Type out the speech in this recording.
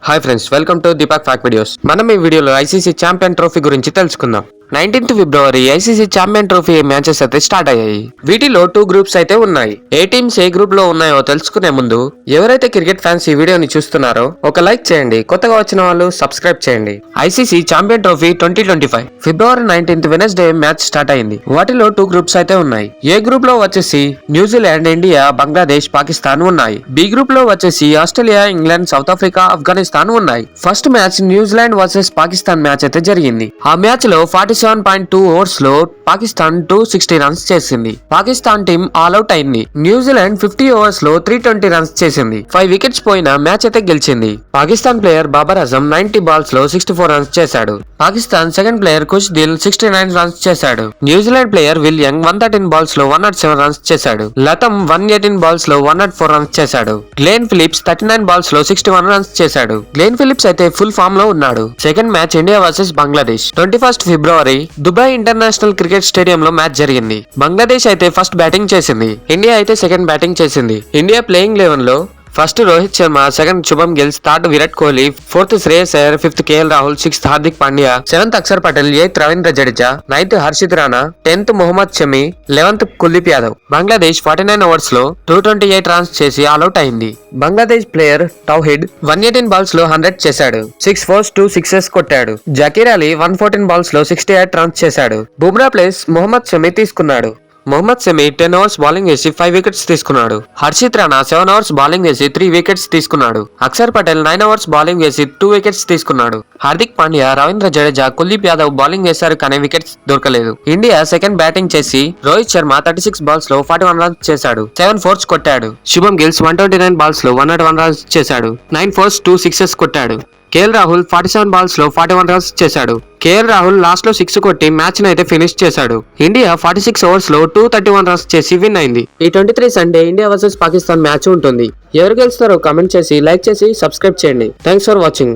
Hi friends, welcome to Deepak fact videos. మనం ఈ వీడియోలో ఐసీసీ ఛాంపియన్ ట్రోఫీ గురించి తెలుసుకుందాం. 19th ఫిబ్రవరి ఐసీసీ ఛాంపియన్ ట్రోఫీ మ్యాచెస్ అయితే స్టార్ట్ అయ్యాయి. వీటిలో 2 గ్రూప్స్ అయితే ఉన్నాయి. ఏ టీమ్స్ ఏ గ్రూప్ లో ఉన్నాయో తెలుసుకునే ముందు ఎవరైతే క్రికెట్ ఫ్యాన్స్ ఈ వీడియోని చూస్తున్నారో ఒక లైక్ చేయండి. కొత్తగా వచ్చిన వాళ్ళు సబ్స్క్రైబ్ చేయండి. ఐసీసీ ఛాంపియన్ ట్రోఫీ 2025 ఫిబ్రవరి 19th వెనస్డే మ్యాచ్ స్టార్ట్ అయింది. వాటిలో 2 గ్రూప్స్ అయితే ఉన్నాయి. ఏ గ్రూప్ లో వచ్చేసి న్యూజిలాండ్, ఇండియా, బంగ్లాదేశ్, పాకిస్తాన్ ఉన్నాయి. బి గ్రూప్ లో వచ్చేసి Australia, England, South Africa, Afghanistan ఉన్నాయి. First match New Zealand versus Pakistan match అయితే జరిగింది. ఆ మ్యాచ్ లో 47.2 ఓవర్స్ లో పాకిస్తాన్ 260 రన్స్ చేసింది. పాకిస్తాన్ టీం ఆల్అౌట్ అయింది. న్యూజిలాండ్ 50 ఓవర్స్ లో 320 రన్స్ చేసింది. 5 వికెట్స్ పోయిన మ్యాచ్ అయితే గెలిచింది. పాకిస్తాన్ ప్లేయర్ బాబర్ అజం 90 బాల్స్ లో 64 రన్స్ చేశాడు. Pakistan second player Khushdil 69 runs చేశాడు. న్యూజిలాండ్ ప్లేయర్ విలియం 113 బాల్స్ లో 107 రన్స్ చేశాడు. లతం 118 బాల్స్ లో 104 రన్స్ చేశాడు. గ్లెన్ ఫిలిప్స్ 39 బాల్స్ లో 61 రన్స్ చేశాడు. గ్లెన్ ఫిలిప్స్ అయితే ఫుల్ ఫామ్ లో ఉన్నాడు. Second match India versus Bangladesh 21st ఫిబ్రవరి దుబాయ్ ఇంటర్నేషనల్ క్రికెట్ స్టేడియం లో మ్యాచ్ జరిగింది. బంగ్లాదేశ్ అయితే ఫస్ట్ బ్యాటింగ్ చేసింది. ఇండియా అయితే సెకండ్ బ్యాటింగ్ చేసింది. ఇండియా ప్లేయింగ్ 11 లో first Rohit Sharma, second Shubham Gill, third Virat Kohli, fourth Shreyas Iyer, fifth KL Rahul, sixth Hardik Pandya, seventh Axar Patel, eighth Ravindra Jadeja, ninth Harshit Rana, 10th Mohammed Shami, 11th Kuldeep Yadav. Bangladesh 49 overs లో 228 రన్స్ చేసి ఆల్అౌట్ అయింది. బంగ్లాదేశ్ ప్లేయర్ తౌహిద్ 118 బాల్స్ లో 100 చేశాడు. 6 4s 2 6s కొట్టాడు. జకీర్ అలీ 114 బాల్స్ లో 68 రన్స్ చేశాడు. బుమ్రా ప్లేస్ మొహమ్మద్ షమి తీసుకున్నాడు. మొహమ్మద్ షమి 10 ఓవర్స్ బౌలింగ్ వేసి 5 వికెట్స్ తీసుకున్నాడు. హర్షిత్ రాణా 7 ఓవర్స్ బౌలింగ్ వేసి 3 వికెట్స్ తీసుకున్నాడు. అక్షర్ పటేల్ 9 ఓవర్స్ బౌలింగ్ వేసి 2 వికెట్స్ తీసుకున్నాడు. హార్దిక్ పాండ్యా, రవీంద్ర జడేజా, కుల్దీప్ యాదవ్ బౌలింగ్ వేశారు కానీ వికెట్స్ దొరకలేదు. ఇండియా సెకండ్ బ్యాటింగ్ చేసి రోహిత్ శర్మ 36 బాల్స్ లో 41 రన్స్ చేశాడు. 7 4s కొట్టాడు. శుభం గిల్స్ 129 బాల్స్ లో 101 రన్స్ చేశాడు. 9 4s 2 6s కొట్టాడు. కేఎల్ రాహుల్ 47 బాల్స్ లో 41 రన్స్ చేశాడు. కేఎల్ రాహుల్ లాస్ట్ లో 6 కొట్టి మ్యాచ్ అయితే ఫినిష్ చేశాడు. ఇండియా 46 ఓవర్స్ లో 231 రన్స్ చేసి విన్ అయింది. ఈ 23 Sunday India versus Pakistan match ఉంటుంది. ఎవరు గెలుస్తారో కామెంట్ చేసి లైక్ చేసి సబ్స్క్రైబ్ చేయండి. Thanks for watching.